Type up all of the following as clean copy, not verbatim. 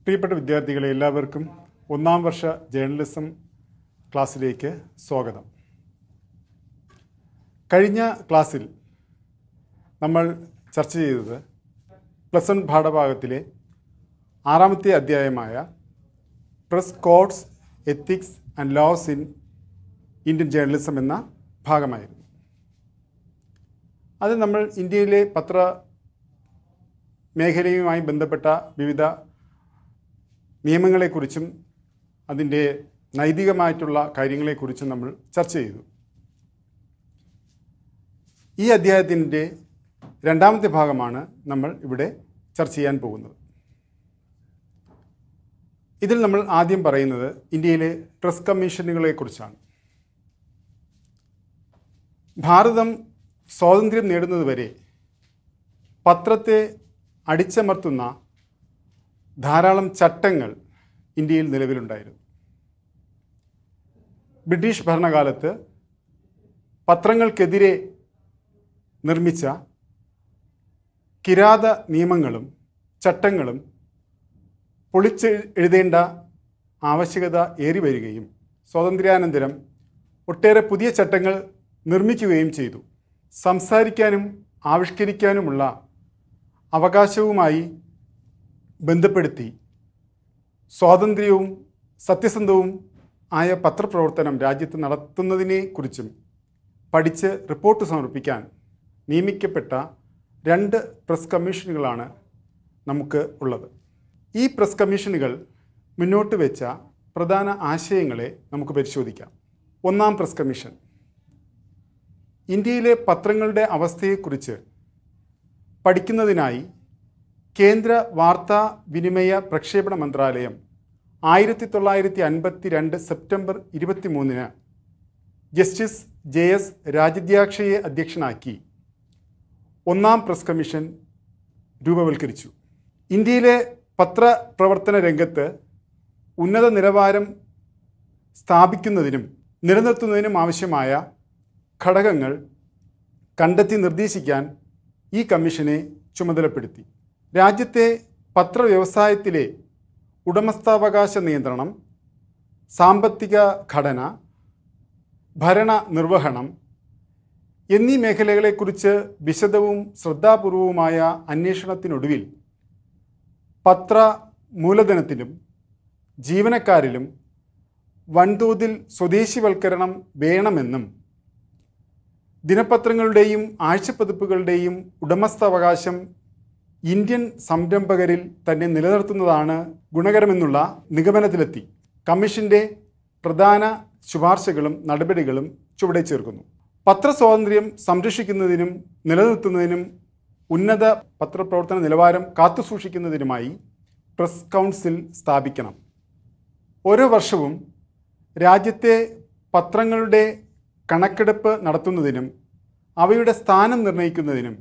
പ്രിയപ്പെട്ട വിദ്യാർത്ഥികളെ എല്ലാവർക്കും ഒന്നാം വർഷ ജേർണലിസം ക്ലാസ്സിലേക്ക് സ്വാഗതം. കഴിഞ്ഞ ക്ലാസ്സിൽ നമ്മൾ ചർച്ച ചെയ്തത് പ്ലസ് 1 പാഠഭാഗത്തിലെ 6ാമത്തെ അധ്യായമായ press codes, ethics and laws in Indian journalism എന്ന ഭാഗമായിരുന്നു. അത് നമ്മൾ ഇന്ത്യയിലെ പത്ര മേഖലയുമായി ബന്ധപ്പെട്ട വിവിധ നിയമങ്ങളെക്കുറിച്ചും അതിൻ്റെ നൈതികമായിട്ടുള്ള കാര്യങ്ങളെക്കുറിച്ചും നമ്മൾ ചർച്ച ചെയ്തു. ഈ അധ്യായത്തിൻ്റെ 2ാമത്തെ ഭാഗമാണ് നമ്മൾ ഇവിടെ ചർച്ച ചെയ്യാൻ പോകുന്നത്. ഇതിൽ നമ്മൾ ആദ്യം പറയുന്നത് ഇന്ത്യയിലെ പ്രസ് കമ്മീഷനുകളെക്കുറിച്ചാണ്. ഭാരതം സ്വാതന്ത്ര്യം നേടുന്നതുവരെ പത്രത്തെ അടിച്ചമർത്തുന്ന ധാരാളം ചട്ടങ്ങൾ ഇന്ത്യയിൽ നിലവിലുണ്ടായിരുന്നു. ബ്രിട്ടീഷ് ഭരണകാലത്ത് പത്രങ്ങൾക്കെതിരെ നിർമ്മിച്ച കിരാത നിയമങ്ങളും ചട്ടങ്ങളും പൊളിച്ചെഴുതേണ്ട ആവശ്യകത ഏറി വരികയും സ്വാതന്ത്ര്യാനന്തരം ഒട്ടേറെ പുതിയ ചട്ടങ്ങൾ നിർമ്മിക്കുകയും ചെയ്തു. സംസാരിക്കാനും ആവിഷ്കരിക്കാനുമുള്ള അവകാശവുമായി ബന്ധപ്പെടുത്തി സ്വാതന്ത്ര്യവും സത്യസന്ധവും ആയ പത്രപ്രവർത്തനം രാജ്യത്ത് നടത്തുന്നതിനെക്കുറിച്ചും പഠിച്ച് റിപ്പോർട്ട് സമർപ്പിക്കാൻ നിയമിക്കപ്പെട്ട 2 പ്രസ് കമ്മീഷനുകളാണ് നമുക്ക് ഉള്ളത്. ഈ പ്രസ് കമ്മീഷനുകൾ മുന്നോട്ട് വെച്ച പ്രധാന ആശയങ്ങളെ നമുക്ക് പരിശോധിക്കാം. 1ാം പ്രസ് കമ്മീഷൻ ഇന്ത്യയിലെ പത്രങ്ങളുടെ അവസ്ഥയെക്കുറിച്ച് പഠിക്കുന്നതിനായി കേന്ദ്ര വാർത്താ വിനിമയ പ്രക്ഷേപണ മന്ത്രാലയം 1952 സെപ്റ്റംബർ 23 ജസ്റ്റിസ് JS രാജധ്യാക്ഷയെ അധ്യക്ഷനാക്കി 1ാം പ്രസ് കമ്മീഷൻ രൂപവൽക്കരിച്ചു. ഇന്ത്യയിലെ പത്രപ്രവർത്തന രംഗത്ത് ഉന്നത നിലവാരം സ്ഥാപിക്കുന്നതിനും നിലനിർത്തുന്നതിനും ആവശ്യമായ ഘടകങ്ങൾ കണ്ടെത്തി നിർദ്ദേശിക്കാൻ ഈ കമ്മീഷനെ ചുമതലപ്പെടുത്തി. രാജ്യത്തെ പത്രവ്യവസായത്തിലെ ഉടമസ്ഥാവകാശ നിയന്ത്രണം, സാമ്പത്തിക ഘടന, ഭരണ നിർവഹണം എന്നീ മേഖലകളെക്കുറിച്ച് വിശദവും ശ്രദ്ധാപൂർവവുമായ അന്വേഷണത്തിനൊടുവിൽ പത്ര മൂലധനത്തിലും ജീവനക്കാരിലും വൻതോതിൽ സ്വദേശിവൽക്കരണം വേണമെന്നും ദിനപത്രങ്ങളുടെയും ആഴ്ചപ്പതിപ്പുകളുടെയും ഉടമസ്ഥാവകാശം ഇന്ത്യൻ സംരംഭകരിൽ തന്നെ നിലനിർത്തുന്നതാണ് ഗുണകരമെന്നുള്ള നിഗമനത്തിലെത്തി. കമ്മീഷൻ്റെ പ്രധാന ശുപാർശകളും നടപടികളും ചുവടെ ചേർക്കുന്നു. പത്രസ്വാതന്ത്ര്യം സംരക്ഷിക്കുന്നതിനും നിലനിർത്തുന്നതിനും ഉന്നത പത്രപ്രവർത്തന നിലവാരം കാത്തുസൂക്ഷിക്കുന്നതിനുമായി പ്രസ് കൗൺസിൽ സ്ഥാപിക്കണം. ഓരോ വർഷവും രാജ്യത്തെ പത്രങ്ങളുടെ കണക്കെടുപ്പ് നടത്തുന്നതിനും അവയുടെ സ്ഥാനം നിർണ്ണയിക്കുന്നതിനും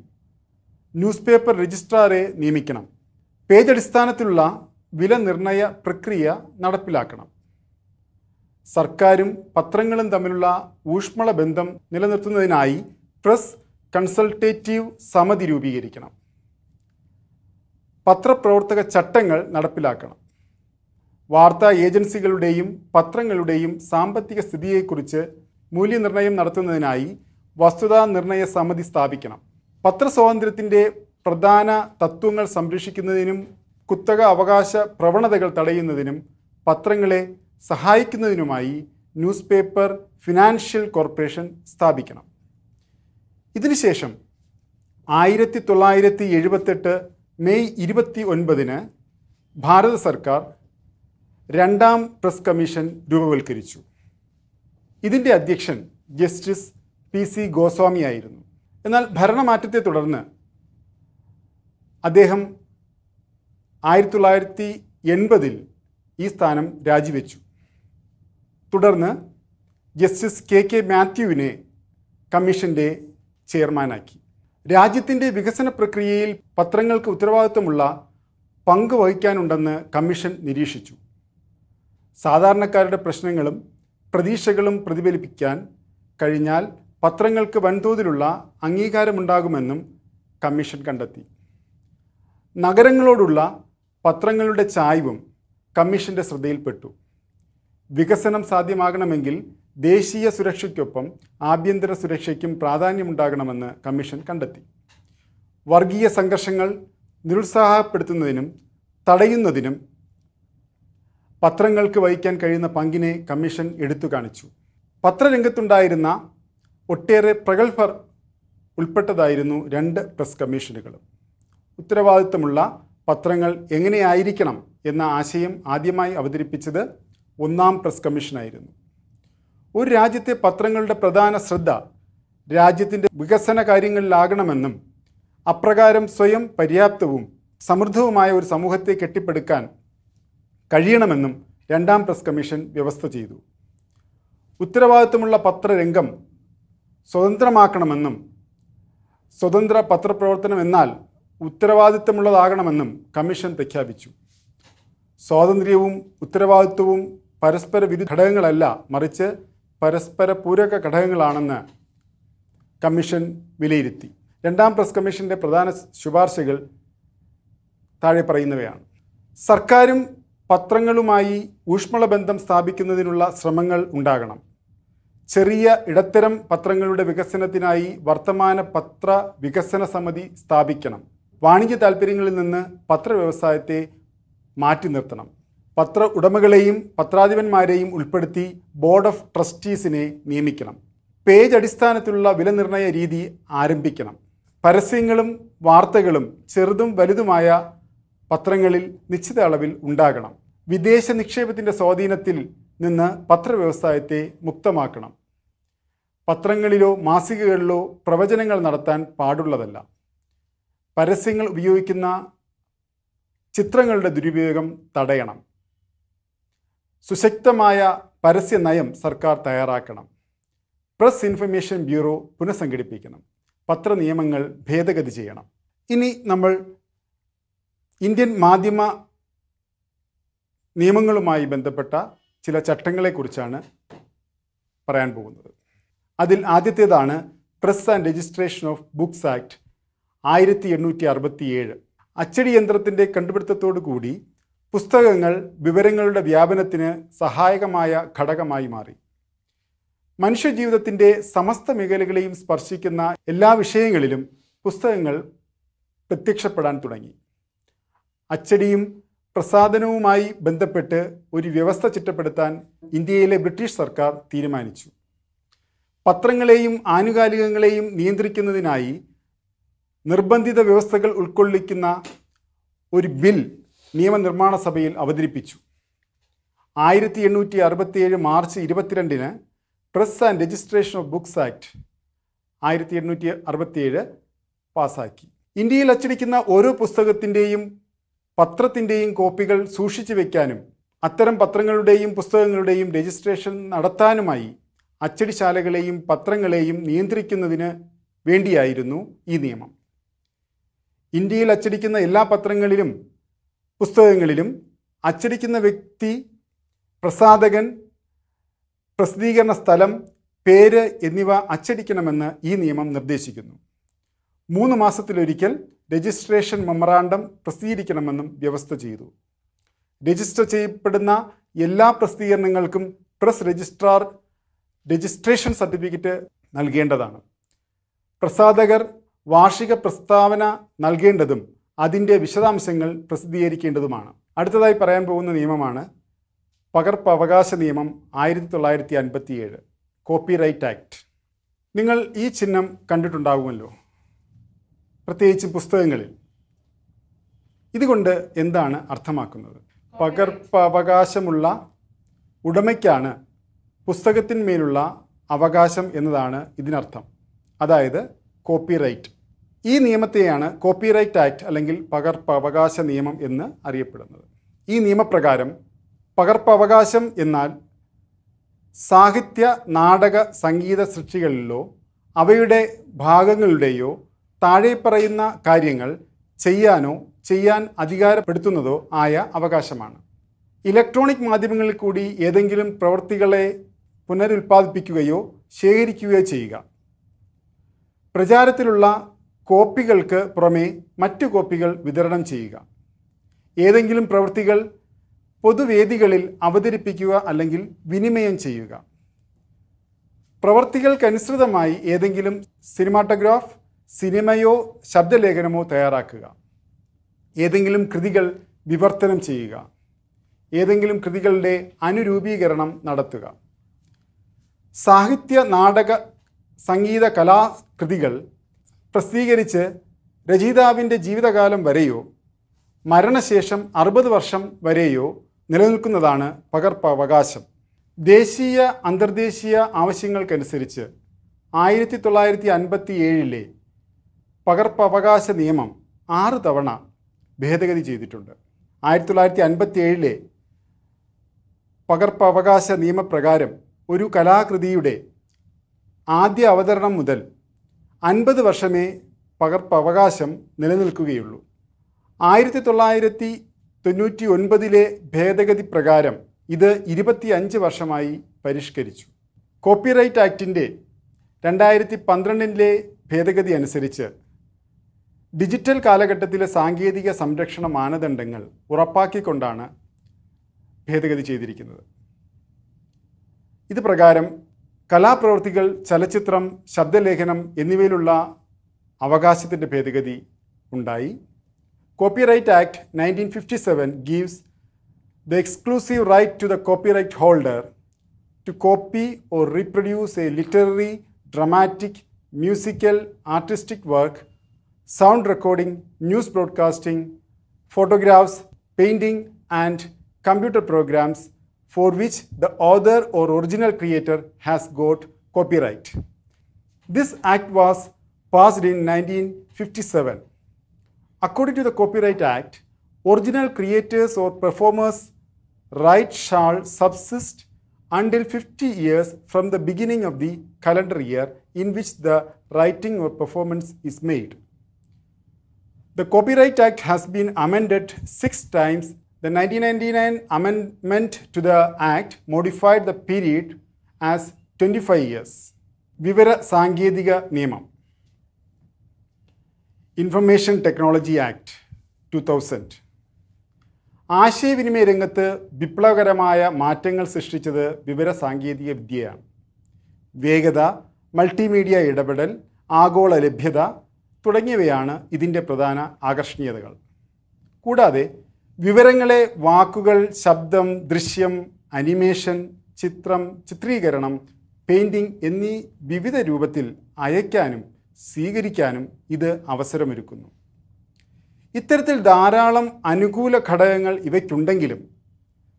ന്യൂസ് പേപ്പർ രജിസ്ട്രാറെ നിയമിക്കണം. പേജ് അടിസ്ഥാനത്തിലുള്ള വില നിർണ്ണയ പ്രക്രിയ നടപ്പിലാക്കണം. സർക്കാരും പത്രങ്ങളും തമ്മിലുള്ള ഊഷ്മള ബന്ധം നിലനിർത്തുന്നതിനായി പ്രസ് കൺസൾട്ടേറ്റീവ് സമിതി രൂപീകരിക്കണം. പത്രപ്രവർത്തക ചട്ടങ്ങൾ നടപ്പിലാക്കണം. വാർത്താ ഏജൻസികളുടെയും പത്രങ്ങളുടെയും സാമ്പത്തിക സ്ഥിതിയെക്കുറിച്ച് മൂല്യനിർണ്ണയം നടത്തുന്നതിനായി വസ്തുതാ നിർണ്ണയ സമിതി സ്ഥാപിക്കണം. പത്രസ്വാതന്ത്ര്യത്തിൻ്റെ പ്രധാന തത്വങ്ങൾ സംരക്ഷിക്കുന്നതിനും കുത്തക അവകാശ പ്രവണതകൾ തടയുന്നതിനും പത്രങ്ങളെ സഹായിക്കുന്നതിനുമായി ന്യൂസ് പേപ്പർ ഫിനാൻഷ്യൽ കോർപ്പറേഷൻ സ്ഥാപിക്കണം. ഇതിനുശേഷം 1978 മെയ് 29 ഭാരത സർക്കാർ 2ാം പ്രസ് കമ്മീഷൻ രൂപവൽക്കരിച്ചു. ഇതിൻ്റെ അധ്യക്ഷൻ ജസ്റ്റിസ് PC ഗോസ്വാമി ആയിരുന്നു. എന്നാൽ ഭരണമാറ്റത്തെ തുടർന്ന് അദ്ദേഹം 1980 ഈ സ്ഥാനം രാജിവെച്ചു. തുടർന്ന് ജസ്റ്റിസ് KK മാത്യുവിനെ കമ്മീഷൻ്റെ ചെയർമാനാക്കി. രാജ്യത്തിൻ്റെ വികസന പ്രക്രിയയിൽ പത്രങ്ങൾക്ക് ഉത്തരവാദിത്വമുള്ള പങ്ക് വഹിക്കാനുണ്ടെന്ന് കമ്മീഷൻ നിരീക്ഷിച്ചു. സാധാരണക്കാരുടെ പ്രശ്നങ്ങളും പ്രതീക്ഷകളും പ്രതിഫലിപ്പിക്കാൻ കഴിഞ്ഞാൽ പത്രങ്ങൾക്ക് വൻതോതിലുള്ള അംഗീകാരമുണ്ടാകുമെന്നും കമ്മീഷൻ കണ്ടെത്തി. നഗരങ്ങളോടുള്ള പത്രങ്ങളുടെ ചായ്വും കമ്മീഷൻ്റെ ശ്രദ്ധയിൽപ്പെട്ടു. വികസനം സാധ്യമാകണമെങ്കിൽ ദേശീയ സുരക്ഷയ്ക്കൊപ്പം ആഭ്യന്തര സുരക്ഷയ്ക്കും പ്രാധാന്യമുണ്ടാകണമെന്ന് കമ്മീഷൻ കണ്ടെത്തി. വർഗീയ സംഘർഷങ്ങൾ നിരുത്സാഹപ്പെടുത്തുന്നതിനും തടയുന്നതിനും പത്രങ്ങൾക്ക് വഹിക്കാൻ കഴിയുന്ന പങ്കിനെ കമ്മീഷൻ എടുത്തു കാണിച്ചു. പത്രരംഗത്തുണ്ടായിരുന്ന ഒട്ടേറെ പ്രഗത്ഭർ ഉൾപ്പെട്ടതായിരുന്നു 2 പ്രസ് കമ്മീഷനുകളും. ഉത്തരവാദിത്തമുള്ള പത്രങ്ങൾ എങ്ങനെയായിരിക്കണം എന്ന ആശയം ആദ്യമായി അവതരിപ്പിച്ചത് 1-ാം പ്രസ് കമ്മീഷനായിരുന്നു. ഒരു രാജ്യത്തെ പത്രങ്ങളുടെ പ്രധാന ശ്രദ്ധ രാജ്യത്തിൻ്റെ വികസന കാര്യങ്ങളിലാകണമെന്നും അപ്രകാരം സ്വയം പര്യാപ്തവും സമൃദ്ധവുമായ ഒരു സമൂഹത്തെ കെട്ടിപ്പടുക്കാൻ കഴിയണമെന്നും 2-ാം പ്രസ് കമ്മീഷൻ വ്യവസ്ഥ ചെയ്തു. ഉത്തരവാദിത്തമുള്ള പത്രരംഗം സ്വതന്ത്രമാക്കണമെന്നും സ്വതന്ത്ര പത്രപ്രവർത്തനം എന്നാൽ ഉത്തരവാദിത്തമുള്ളതാകണമെന്നും കമ്മീഷൻ പ്രഖ്യാപിച്ചു. സ്വാതന്ത്ര്യവും ഉത്തരവാദിത്വവും പരസ്പര വിരുദ്ധ ഘടകങ്ങളല്ല, മറിച്ച് പരസ്പര പൂരക ഘടകങ്ങളാണെന്ന് കമ്മീഷൻ വിലയിരുത്തി. 2-ാം പ്രസ് കമ്മീഷൻ്റെ പ്രധാന ശുപാർശകൾ താഴെ പറയുന്നവയാണ്. സർക്കാരും പത്രങ്ങളുമായി ഊഷ്മളബന്ധം സ്ഥാപിക്കുന്നതിനുള്ള ശ്രമങ്ങൾ ഉണ്ടാകണം. ചെറിയ ഇടത്തരം പത്രങ്ങളുടെ വികസനത്തിനായി വർത്തമാന പത്ര വികസന സമിതി സ്ഥാപിക്കണം. വാണിജ്യ താൽപ്പര്യങ്ങളിൽ നിന്ന് പത്രവ്യവസായത്തെ മാറ്റി നിർത്തണം. പത്ര ഉടമകളെയും പത്രാധിപന്മാരെയും ഉൾപ്പെടുത്തി ബോർഡ് ഓഫ് ട്രസ്റ്റീസിനെ നിയമിക്കണം. പേജ് അടിസ്ഥാനത്തിലുള്ള വിലനിർണ്ണയ രീതി ആരംഭിക്കണം. പരസ്യങ്ങളും വാർത്തകളും ചെറുതും വലുതുമായ പത്രങ്ങളിൽ നിശ്ചിത അളവിൽ ഉണ്ടാകണം. വിദേശ നിക്ഷേപത്തിൻ്റെ സ്വാധീനത്തിൽ നിന്ന് പത്രവ്യവസായത്തെ മുക്തമാക്കണം. പത്രങ്ങളിലോ മാസികകളിലോ പ്രവചനങ്ങൾ നടത്താൻ പാടുള്ളതല്ല. പരസ്യങ്ങൾ ഉപയോഗിക്കുന്ന ചിത്രങ്ങളുടെ ദുരുപയോഗം തടയണം. സുശക്തമായ പരസ്യ നയം സർക്കാർ തയ്യാറാക്കണം. പ്രസ് ഇൻഫർമേഷൻ ബ്യൂറോ പുനഃസംഘടിപ്പിക്കണം. പത്രനിയമങ്ങൾ ഭേദഗതി ചെയ്യണം. ഇനി നമ്മൾ ഇന്ത്യൻ മാധ്യമ നിയമങ്ങളുമായി ബന്ധപ്പെട്ട ചില ചട്ടങ്ങളെക്കുറിച്ചാണ് പറയാൻ പോകുന്നത്. അതിൽ ആദ്യത്തേതാണ് press and registration of books act 1867. അച്ചടി യന്ത്രത്തിൻ്റെ കണ്ടുപിടുത്തത്തോടു കൂടി പുസ്തകങ്ങൾ വിവരങ്ങളുടെ വ്യാപനത്തിന് സഹായകമായ ഘടകമായി മാറി. മനുഷ്യജീവിതത്തിൻ്റെ സമസ്ത മേഖലകളെയും സ്പർശിക്കുന്ന എല്ലാ വിഷയങ്ങളിലും പുസ്തകങ്ങൾ പ്രത്യക്ഷപ്പെടാൻ തുടങ്ങി. അച്ചടിയും പ്രസാധനവുമായി ബന്ധപ്പെട്ട് ഒരു വ്യവസ്ഥ ചിട്ടപ്പെടുത്താൻ ഇന്ത്യയിലെ ബ്രിട്ടീഷ് സർക്കാർ തീരുമാനിച്ചു. പത്രങ്ങളെയും ആനുകാലികങ്ങളെയും നിയന്ത്രിക്കുന്നതിനായി നിർബന്ധിത വ്യവസ്ഥകൾ ഉൾക്കൊള്ളിക്കുന്ന ഒരു ബിൽ നിയമനിർമ്മാണ സഭയിൽ അവതരിപ്പിച്ചു. 1867 മാർച്ച് 22-ന് press and registration of books act 1867 പാസാക്കി. ഇന്ത്യയിൽ അച്ചടിക്കുന്ന ഓരോ പുസ്തകത്തിൻ്റെയും പത്രത്തിൻ്റെയും കോപ്പികൾ സൂക്ഷിച്ചു വയ്ക്കാനും അത്തരം പത്രങ്ങളുടെയും പുസ്തകങ്ങളുടെയും രജിസ്ട്രേഷൻ നടത്താനുമായി അച്ചടിശാലകളെയും പത്രങ്ങളെയും നിയന്ത്രിക്കുന്നതിന് വേണ്ടിയായിരുന്നു ഈ നിയമം. ഇന്ത്യയിൽ അച്ചടിക്കുന്ന എല്ലാ പത്രങ്ങളിലും പുസ്തകങ്ങളിലും അച്ചടിക്കുന്ന വ്യക്തി, പ്രസാധകൻ, പ്രസിദ്ധീകരണ സ്ഥലം, പേര് എന്നിവ അച്ചടിക്കണമെന്ന് ഈ നിയമം നിർദ്ദേശിക്കുന്നു. 3 മാസത്തിലൊരിക്കൽ രജിസ്ട്രേഷൻ മെമ്മറാണ്ടം പ്രസിദ്ധീകരിക്കണമെന്നും വ്യവസ്ഥ ചെയ്തു. രജിസ്റ്റർ ചെയ്യപ്പെടുന്ന എല്ലാ പ്രസിദ്ധീകരണങ്ങൾക്കും പ്രസ് രജിസ്ട്രാർ രജിസ്ട്രേഷൻ സർട്ടിഫിക്കറ്റ് നൽകേണ്ടതാണ്. പ്രസാധകർ വാർഷിക പ്രസ്താവന നൽകേണ്ടതും അതിൻ്റെ വിശദാംശങ്ങൾ പ്രസിദ്ധീകരിക്കേണ്ടതുമാണ്. അടുത്തതായി പറയാൻ പോകുന്ന നിയമമാണ് പകർപ്പവകാശ നിയമം 1957, കോപ്പിറൈറ്റ് ആക്ട്. നിങ്ങൾ ഈ ചിഹ്നം കണ്ടിട്ടുണ്ടാകുമല്ലോ, പ്രത്യേകിച്ച് പുസ്തകങ്ങളിൽ. ഇതുകൊണ്ട് എന്താണ് അർത്ഥമാക്കുന്നത്? പകർപ്പവകാശമുള്ള ഉടമയ്ക്കാണ് പുസ്തകത്തിന്മേലുള്ള അവകാശം എന്നതാണ് ഇതിനർത്ഥം, അതായത് കോപ്പിറൈറ്റ്. ഈ നിയമത്തെയാണ് കോപ്പിറൈറ്റ് ആക്ട് അല്ലെങ്കിൽ പകർപ്പവകാശ നിയമം എന്ന് അറിയപ്പെടുന്നത്. ഈ നിയമപ്രകാരം പകർപ്പവകാശം എന്നാൽ സാഹിത്യ, നാടക, സംഗീത സൃഷ്ടികളിലോ അവയുടെ ഭാഗങ്ങളുടെയോ താഴെ പറയുന്ന കാര്യങ്ങൾ ചെയ്യാനോ ചെയ്യാൻ അധികാരപ്പെടുത്തുന്നതോ ആയ അവകാശമാണ്. ഇലക്ട്രോണിക് മാധ്യമങ്ങളിൽ കൂടി ഏതെങ്കിലും പ്രവൃത്തികളെ പുനരുൽപ്പാദിപ്പിക്കുകയോ ശേഖരിക്കുകയോ ചെയ്യുക. പ്രചാരത്തിലുള്ള കോപ്പികൾക്ക് പുറമെ മറ്റു കോപ്പികൾ വിതരണം ചെയ്യുക. ഏതെങ്കിലും പ്രവൃത്തികൾ പൊതുവേദികളിൽ അവതരിപ്പിക്കുക അല്ലെങ്കിൽ വിനിമയം ചെയ്യുക. പ്രവർത്തികൾക്കനുസൃതമായി ഏതെങ്കിലും സിനിമാറ്റോഗ്രാഫ്, സിനിമയോ ശബ്ദലേഖനമോ തയ്യാറാക്കുക. ഏതെങ്കിലും കൃതികൾ വിവർത്തനം ചെയ്യുക. ഏതെങ്കിലും കൃതികളുടെ അനുരൂപീകരണം നടത്തുക. സാഹിത്യ, നാടക, സംഗീത, കലാകൃതികൾ പ്രസിദ്ധീകരിച്ച് രചയിതാവിൻ്റെ ജീവിതകാലം വരെയോ മരണശേഷം 60 വർഷം വരെയോ നിലനിൽക്കുന്നതാണ് പകർപ്പവകാശം. ദേശീയ അന്തർദേശീയ ആവശ്യങ്ങൾക്കനുസരിച്ച് 1957 പകർപ്പവകാശ നിയമം 6 തവണ ഭേദഗതി ചെയ്തിട്ടുണ്ട്. 1957 പകർപ്പവകാശ നിയമപ്രകാരം ഒരു കലാകൃതിയുടെ ആദ്യ അവതരണം മുതൽ 50 വർഷമേ പകർപ്പവകാശം നിലനിൽക്കുകയുള്ളൂ. 1999 ഭേദഗതി പ്രകാരം ഇത് 25 വർഷമായി പരിഷ്കരിച്ചു. കോപ്പിറൈറ്റ് ആക്ടിൻ്റെ 2012 ഭേദഗതി അനുസരിച്ച് ഡിജിറ്റൽ കാലഘട്ടത്തിലെ സാങ്കേതിക സംരക്ഷണ മാനദണ്ഡങ്ങൾ ഉറപ്പാക്കിക്കൊണ്ടാണ് ഭേദഗതി ചെയ്തിരിക്കുന്നത്. ഇത് പ്രകാരം കലാപ്രവൃത്തികൾ, ചലച്ചിത്രം, ശബ്ദലേഖനം എന്നിവയിലുള്ള അവകാശത്തിൻ്റെ ഭേദഗതി ഉണ്ടായി. Copyright Act 1957 gives the exclusive right to the copyright holder to copy or reproduce a literary, dramatic, musical, artistic work, sound recording, news broadcasting, photographs, painting, and computer programs for which the author or original creator has got copyright. This act was passed in 1957. According to the Copyright Act, original creators or performers' rights shall subsist until 50 years from the beginning of the calendar year in which the writing or performance is made. The Copyright Act has been amended 6 times. The 1999 amendment to the Act modified the period as 25 years. വിവര സാങ്കേതിക നിയമം information technology act 2000 ആശയവിനിമയ രംഗത്ത് വിപ്ലവകരമായ മാറ്റങ്ങൾ സൃഷ്ടിച്ചത് വിവര സാങ്കേതിക വിദ്യയാണ്. വേഗത, മൾട്ടിമീഡിയ ഇടപെടൽ, ആഗോള ലഭ്യത തുടങ്ങിയവയാണ് ഇതിൻ്റെ പ്രധാന ആകർഷണീയതകൾ. കൂടാതെ വിവരങ്ങളെ വാക്കുകൾ, ശബ്ദം, ദൃശ്യം, അനിമേഷൻ, ചിത്രം, ചിത്രീകരണം, പെയിൻറ്റിംഗ് എന്നീ വിവിധ രൂപത്തിൽ അയക്കാനും സ്വീകരിക്കാനും ഇത് അവസരമൊരുക്കുന്നു. ഇത്തരത്തിൽ ധാരാളം അനുകൂല ഘടകങ്ങൾ ഇവയ്ക്കുണ്ടെങ്കിലും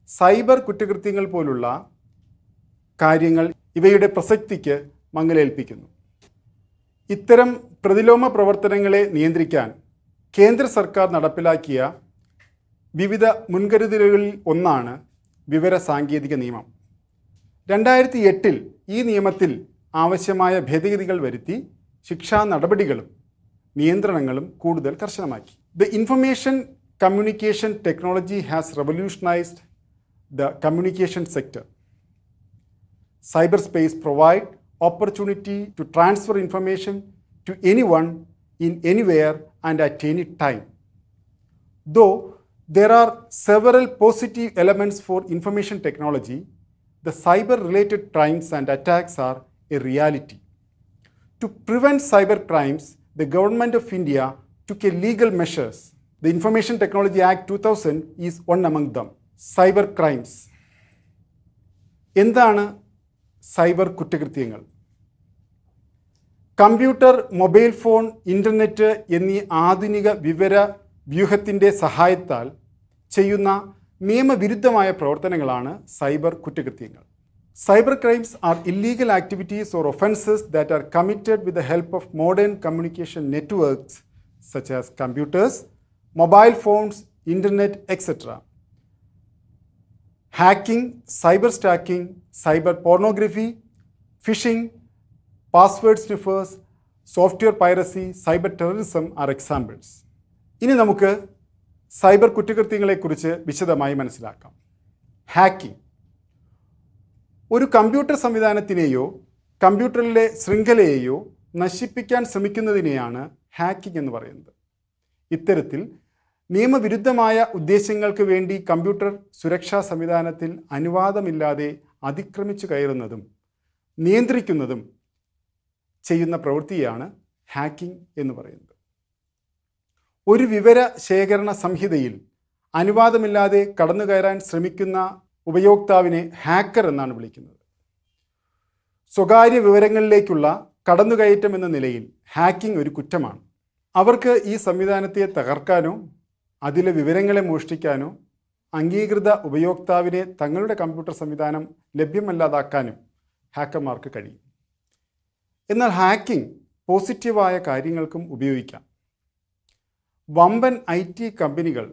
സൈബർ കുറ്റകൃത്യങ്ങൾ പോലുള്ള കാര്യങ്ങൾ ഇവയുടെ പ്രസക്തിക്ക് മങ്ങലേൽപ്പിക്കുന്നു. ഇത്തരം പ്രതിലോമ പ്രവർത്തനങ്ങളെ നിയന്ത്രിക്കാൻ കേന്ദ്ര സർക്കാർ നടപ്പിലാക്കിയ വിവിധ മുൻകരുതലുകളിൽ ഒന്നാണ് വിവര സാങ്കേതിക നിയമം. 2008 ഈ നിയമത്തിൽ ആവശ്യമായ ഭേദഗതികൾ വരുത്തി ശിക്ഷാ നടപടികളും നിയന്ത്രണങ്ങളും കൂടുതൽ കർശനമാക്കി. The information communication technology has revolutionized the communication sector. Cyberspace provides opportunity to transfer information to anyone in anywhere and at any time. Though there are several positive elements for information technology, the cyber-related crimes and attacks are a reality. To prevent cyber crimes, the Government of India took a legal measures. The Information Technology Act 2000 is one among them. Cyber crimes. എന്താണ് cyber കുറ്റകൃത്യങ്ങൾ? Computer, mobile phone, internet എന്നീ ആധുനിക വിവര വ്യൂഹത്തിൻ്റെ സഹായത്താൽ ചെയ്യുന്ന നിയമവിരുദ്ധമായ പ്രവർത്തനങ്ങളാണ് cyber കുറ്റകൃത്യങ്ങൾ. Cyber crimes are illegal activities or offenses that are committed with the help of modern communication networks such as computers, mobile phones, internet, etc. Hacking, cyber stalking, cyber pornography, phishing, password sniffers, software piracy, cyber terrorism are examples. ഇനി നമുക്ക് cyber കുറ്റകൃത്യങ്ങളെക്കുറിച്ച് വിശദമായി മനസ്സിലാക്കാം. Hacking ഒരു computer സംവിധാനത്തിനെയോ കമ്പ്യൂട്ടറിലെ ശൃംഖലയെയോ നശിപ്പിക്കാൻ ശ്രമിക്കുന്നതിനെയാണ് hacking എന്ന് പറയുന്നത്. ഇത്തരത്തിൽ നിയമവിരുദ്ധമായ ഉദ്ദേശ്യങ്ങൾക്ക് വേണ്ടി കമ്പ്യൂട്ടർ സുരക്ഷാ സംവിധാനത്തിൽ അനുവാദമില്ലാതെ അതിക്രമിച്ചു കയറുന്നതും നിയന്ത്രിക്കുന്നതും ചെയ്യുന്ന പ്രവൃത്തിയാണ് ഹാക്കിംഗ് എന്ന് പറയുന്നത്. ഒരു വിവര ശേഖരണ സംഹിതയിൽ അനുവാദമില്ലാതെ കടന്നുകയറാൻ ശ്രമിക്കുന്ന ഉപയോക്താവിനെ ഹാക്കർ എന്നാണ് വിളിക്കുന്നത്. സ്വകാര്യ വിവരങ്ങളിലേക്കുള്ള കടന്നുകയറ്റം എന്ന നിലയിൽ ഹാക്കിംഗ് ഒരു കുറ്റമാണ്. അവർക്ക് ഈ സംവിധാനത്തെ തകർക്കാനോ അതിലെ വിവരങ്ങളെ മോഷ്ടിക്കാനോ അംഗീകൃത ഉപയോക്താവിനെ തങ്ങളുടെ കമ്പ്യൂട്ടർ സംവിധാനം ലഭ്യമല്ലാതാക്കാനും ഹാക്കർമാർക്ക് കഴിയും. എന്നാൽ ഹാക്കിംഗ് പോസിറ്റീവായ കാര്യങ്ങൾക്കും ഉപയോഗിക്കാം. വമ്പൻ IT കമ്പനികൾ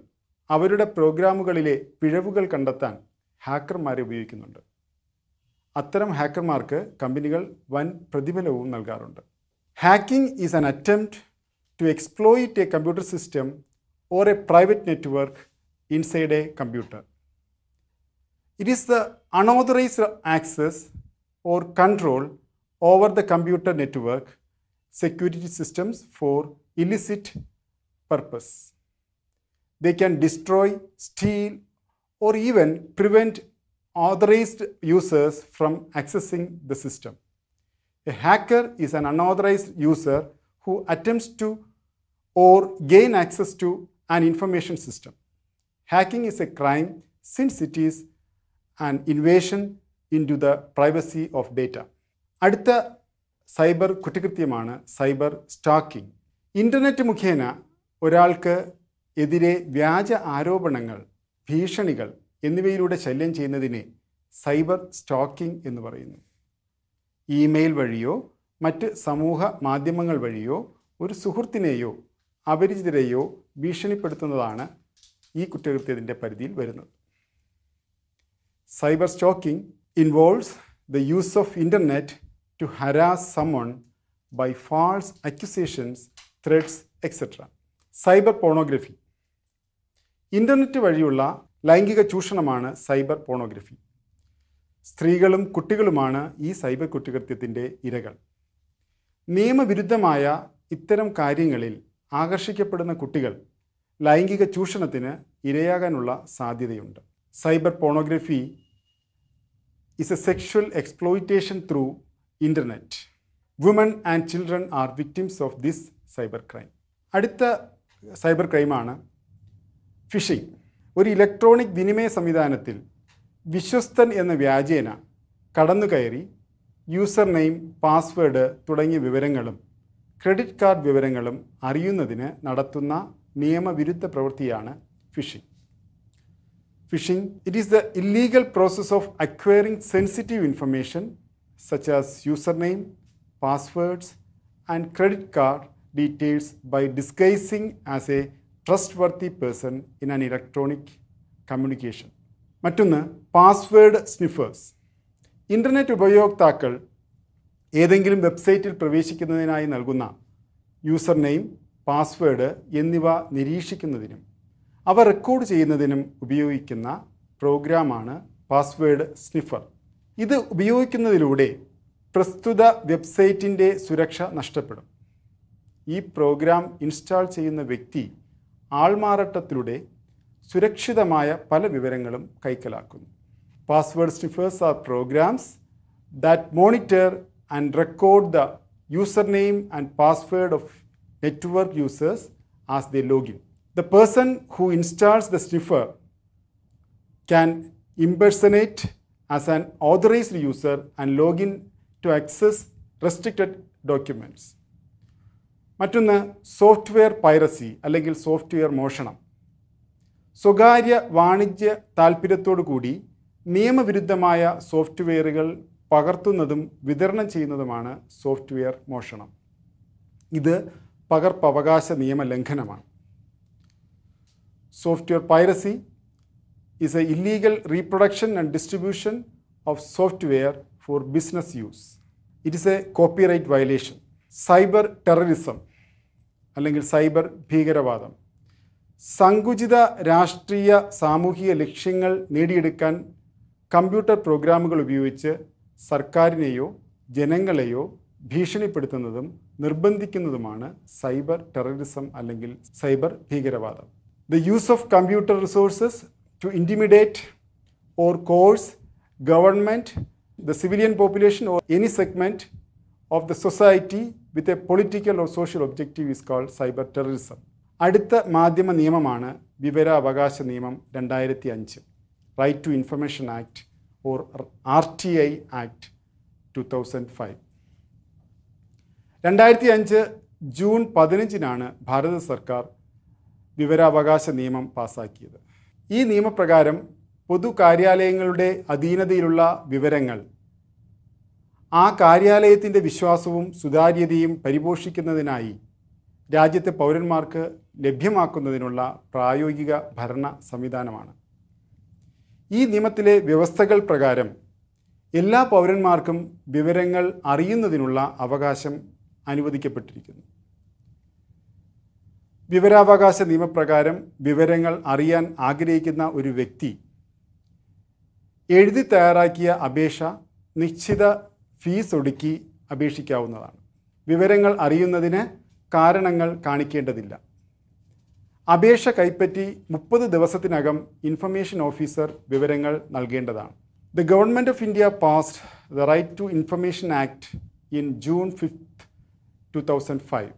അവരുടെ പ്രോഗ്രാമുകളിലെ പിഴവുകൾ കണ്ടെത്താൻ ഹാക്കർമാരെ ഉപയോഗിക്കുന്നുണ്ട്. അത്തരം ഹാക്കർമാർക്ക് കമ്പനികൾ വൻ പ്രതിഫലവും നൽകാറുണ്ട്. Hacking is an attempt to exploit a computer system or a private network inside a computer. It is the unauthorized access or control over the computer network security systems for illicit purpose. They can destroy, steal, or even prevent authorized users from accessing the system. A hacker is an unauthorized user who attempts to or gain access to an information system. Hacking is a crime since it is an invasion into the privacy of data. അടുത്ത cyber കുറ്റകൃത്യമാണ് cyber stacking. Internet മുഖേന ഒരാൾക്ക് എതിരെ വ്യാജ ആരോപണങ്ങൾ, ഭീഷണികൾ എന്നിവയിലൂടെ ശല്യം ചെയ്യുന്നതിനെ സൈബർ സ്റ്റാക്കിംഗ് എന്ന് പറയുന്നു. ഇമെയിൽ വഴിയോ മറ്റ് സമൂഹ മാധ്യമങ്ങൾ വഴിയോ ഒരു സുഹൃത്തിനെയോ അപരിചിതരെയോ ഭീഷണിപ്പെടുത്തുന്നതാണ് ഈ കുറ്റകൃത്യത്തിൻ്റെ പരിധിയിൽ വരുന്നത്. Cyber stalking involves the use of internet to harass someone by false accusations, threats, etc. Cyber pornography. Internet വഴിയുള്ള ലൈംഗിക ചൂഷണമാണ് സൈബർ പോണോഗ്രഫി. സ്ത്രീകളും കുട്ടികളുമാണ് ഈ സൈബർ കുറ്റകൃത്യത്തിൻ്റെ ഇരകൾ. നിയമവിരുദ്ധമായ ഇത്തരം കാര്യങ്ങളിൽ ആകർഷിക്കപ്പെടുന്ന കുട്ടികൾ ലൈംഗിക ചൂഷണത്തിന് ഇരയാകാനുള്ള സാധ്യതയുണ്ട്. Cyber pornography is A sexual exploitation through internet. Woman and children are victims of this cyber crime. അടുത്ത സൈബർ ക്രൈമാണ് ഫിഷിംഗ്. ഒരു ഇലക്ട്രോണിക് വിനിമയ സംവിധാനത്തിൽ വിശ്വസ്തൻ എന്ന വ്യാജേന കടന്നുകയറി യൂസർ നെയിം, പാസ്വേഡ് തുടങ്ങിയ വിവരങ്ങളും ക്രെഡിറ്റ് കാർഡ് വിവരങ്ങളും അറിയുന്നതിന് നടത്തുന്ന നിയമവിരുദ്ധ പ്രവൃത്തിയാണ് phishing. Phishing it is the illegal process of acquiring sensitive information such as user name, passwords and credit card details by disguising as a trustworthy person in an electronic communication. മറ്റൊന്ന് password sniffers. Internet ഉപയോക്താക്കൾ ഏതെങ്കിലും വെബ്സൈറ്റിൽ പ്രവേശിക്കുന്നതിനായി നൽകുന്ന user name, password എന്നിവ നിരീക്ഷിക്കുന്നതിനും അവ record ചെയ്യുന്നതിനും ഉപയോഗിക്കുന്ന പ്രോഗ്രാമാണ് പാസ്വേഡ് സ്നിഫർ. ഇത് ഉപയോഗിക്കുന്നതിലൂടെ പ്രസ്തുത വെബ്സൈറ്റിൻ്റെ സുരക്ഷ നഷ്ടപ്പെടും. ഈ പ്രോഗ്രാം ഇൻസ്റ്റാൾ ചെയ്യുന്ന വ്യക്തി ആൾമാറാട്ടത്തിലൂടെ സുരക്ഷിതമായ പല വിവരങ്ങളും കൈക്കലാക്കുന്നു. Password sniffers are programs that monitor and record the username and password of network users as they log in. The person who installs the sniffer can impersonate as an authorized user and log in to access restricted documents. മറ്റൊന്ന് software piracy അല്ലെങ്കിൽ software മോഷണം. സ്വകാര്യ വാണിജ്യ താൽപ്പര്യത്തോടു കൂടി നിയമവിരുദ്ധമായ സോഫ്റ്റ്വെയറുകൾ പകർത്തുന്നതും വിതരണം ചെയ്യുന്നതുമാണ് software മോഷണം. ഇത് പകർപ്പവകാശ നിയമലംഘനമാണ്. Software piracy is an illegal reproduction and distribution of software for business use. It is a copyright violation. Cyber terrorism അല്ലെങ്കിൽ സൈബർ ഭീകരവാദം. സങ്കുചിത രാഷ്ട്രീയ സാമൂഹിക ലക്ഷ്യങ്ങൾ നേടിയെടുക്കാൻ കമ്പ്യൂട്ടർ പ്രോഗ്രാമുകൾ ഉപയോഗിച്ച് സർക്കാരിനെയോ ജനങ്ങളെയോ ഭീഷണിപ്പെടുത്തുന്നതും നിർബന്ധിക്കുന്നതുമാണ് സൈബർ ടെററിസം അല്ലെങ്കിൽ സൈബർ ഭീകരവാദം. the use of computer resources to intimidate or coerce government, the civilian population, or any segment of the society with a political or social objective is called cyber terrorism. അടുത്ത മാധ്യമ നിയമമാണ് വിവരാവകാശ നിയമം 2005, right to information act or RTI act 2005. 2005 June 15 ഭാരത സർക്കാർ വിവരാവകാശ നിയമം പാസാക്കിയത്. ഈ നിയമപ്രകാരം പൊതു കാര്യാലയങ്ങളുടെ അധീനതയിലുള്ള വിവരങ്ങൾ ആ കാര്യാലയത്തിൻ്റെ വിശ്വാസവും സുതാര്യതയും പരിപോഷിക്കുന്നതിനായി രാജ്യത്തെ പൗരന്മാർക്ക് ലഭ്യമാക്കുന്നതിനുള്ള പ്രായോഗിക ഭരണ സംവിധാനമാണ്. ഈ നിയമത്തിലെ വ്യവസ്ഥകൾ പ്രകാരം എല്ലാ പൗരന്മാർക്കും വിവരങ്ങൾ അറിയുന്നതിനുള്ള അവകാശം അനുവദിക്കപ്പെട്ടിരിക്കുന്നു. വിവരാവകാശ നിയമപ്രകാരം വിവരങ്ങൾ അറിയാൻ ആഗ്രഹിക്കുന്ന ഒരു വ്യക്തി എഴുതി തയ്യാറാക്കിയ അപേക്ഷ നിശ്ചിത ഫീസ് ഒടുക്കി അപേക്ഷിക്കാവുന്നതാണ്. വിവരങ്ങൾ അറിയുന്നതിന് കാരണങ്ങൾ കാണിക്കേണ്ടതില്ല. അപേക്ഷ കൈപ്പറ്റി 30 ദിവസത്തിനകം ഇൻഫർമേഷൻ ഓഫീസർ വിവരങ്ങൾ നൽകേണ്ടതാണ്. The Government of India passed the Right to Information Act in June 5, 2005.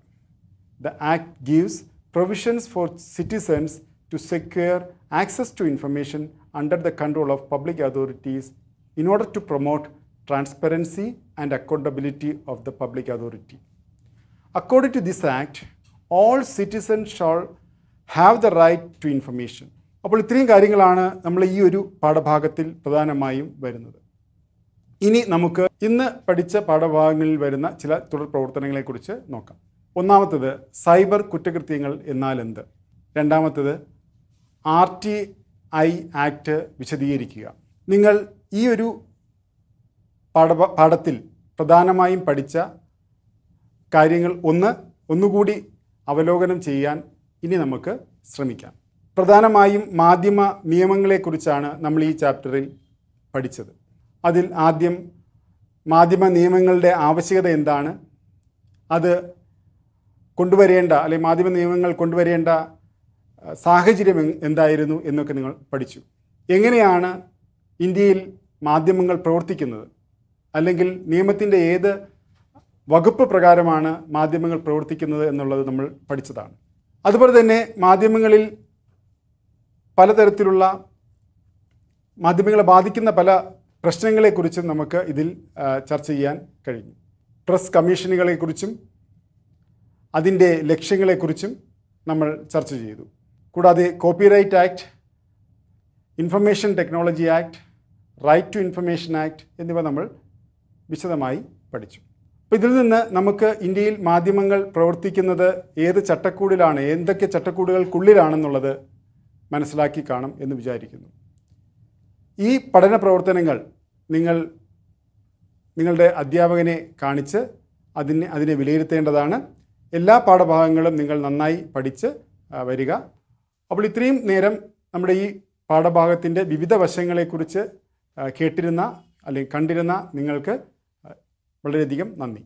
The Act gives provisions for citizens to secure access to information under the control of public authorities in order to promote transparency and accountability of the public authority. According to this Act, all citizens shall have the right to information. അപ്പോൾ ഇത്രയും കാര്യങ്ങളാണ് നമ്മൾ ഈ ഒരു പാഠഭാഗത്തിൽ പ്രധാനമായും വരുന്നത്. ഇനി നമുക്ക് ഇന്ന് പഠിച്ച പാഠഭാഗങ്ങളിൽ വരുന്ന ചില തുടർ പ്രവർത്തനങ്ങളെക്കുറിച്ച് നോക്കാം. ഒന്നാമത്തത് സൈബർ കുറ്റകൃത്യങ്ങൾ എന്നാൽ എന്ത്? രണ്ടാമത്തത് RTI ആക്ട് വിശദീകരിക്കുക. നിങ്ങൾ ഈ ഒരു പാഠത്തിൽ പ്രധാനമായും പഠിച്ച കാര്യങ്ങൾ ഒന്നുകൂടി അവലോകനം ചെയ്യാൻ ഇനി നമുക്ക് ശ്രമിക്കാം. പ്രധാനമായും മാധ്യമ നിയമങ്ങളെക്കുറിച്ചാണ് നമ്മൾ ഈ ചാപ്റ്ററിൽ പഠിച്ചത്. അതിൽ ആദ്യം മാധ്യമ നിയമങ്ങളുടെ ആവശ്യകത എന്താണ്, അത് കൊണ്ടുവരേണ്ട അല്ലെങ്കിൽ മാധ്യമ നിയമങ്ങൾ കൊണ്ടുവരേണ്ട സാഹചര്യം എന്തായിരുന്നു എന്നൊക്കെ നിങ്ങൾ പഠിച്ചു. എങ്ങനെയാണ് ഇന്ത്യയിൽ മാധ്യമങ്ങൾ പ്രവർത്തിക്കുന്നത്, അല്ലെങ്കിൽ നിയമത്തിൻ്റെ ഏത് വകുപ്പ് പ്രകാരമാണ് മാധ്യമങ്ങൾ പ്രവർത്തിക്കുന്നത് എന്നുള്ളത് നമ്മൾ പഠിച്ചതാണ്. അതുപോലെ തന്നെ മാധ്യമങ്ങളിൽ പലതരത്തിലുള്ള മാധ്യമങ്ങളെ ബാധിക്കുന്ന പല പ്രശ്നങ്ങളെക്കുറിച്ചും നമുക്ക് ഇതിൽ ചർച്ച ചെയ്യാൻ കഴിഞ്ഞു. പ്രസ് കമ്മീഷനുകളെക്കുറിച്ചും അതിൻ്റെ ലക്ഷ്യങ്ങളെക്കുറിച്ചും നമ്മൾ ചർച്ച ചെയ്തു. കൂടാതെ copyright act, information technology act, right to information act എന്നിവ നമ്മൾ വിശദമായി പഠിച്ചു. അപ്പോൾ ഇതിൽ നിന്ന് നമുക്ക് ഇന്ത്യയിൽ മാധ്യമങ്ങൾ പ്രവർത്തിക്കുന്നത് ഏത് ചട്ടക്കൂടിലാണ്, എന്തൊക്കെ ചട്ടക്കൂടുകൾക്കുള്ളിലാണെന്നുള്ളത് മനസ്സിലാക്കി കാണും എന്ന് വിചാരിക്കുന്നു. ഈ പഠന പ്രവർത്തനങ്ങൾ നിങ്ങളുടെ അധ്യാപകനെ കാണിച്ച് അതിനെ വിലയിരുത്തേണ്ടതാണ്. എല്ലാ പാഠഭാഗങ്ങളും നിങ്ങൾ നന്നായി പഠിച്ച് വരിക. അപ്പോൾ ഇത്രയും നേരം നമ്മുടെ ഈ പാഠഭാഗത്തിൻ്റെ വിവിധ വശങ്ങളെക്കുറിച്ച് കേട്ടിരുന്ന അല്ലെങ്കിൽ കണ്ടിരുന്ന നിങ്ങൾക്ക് വളരെയധികം നന്ദി.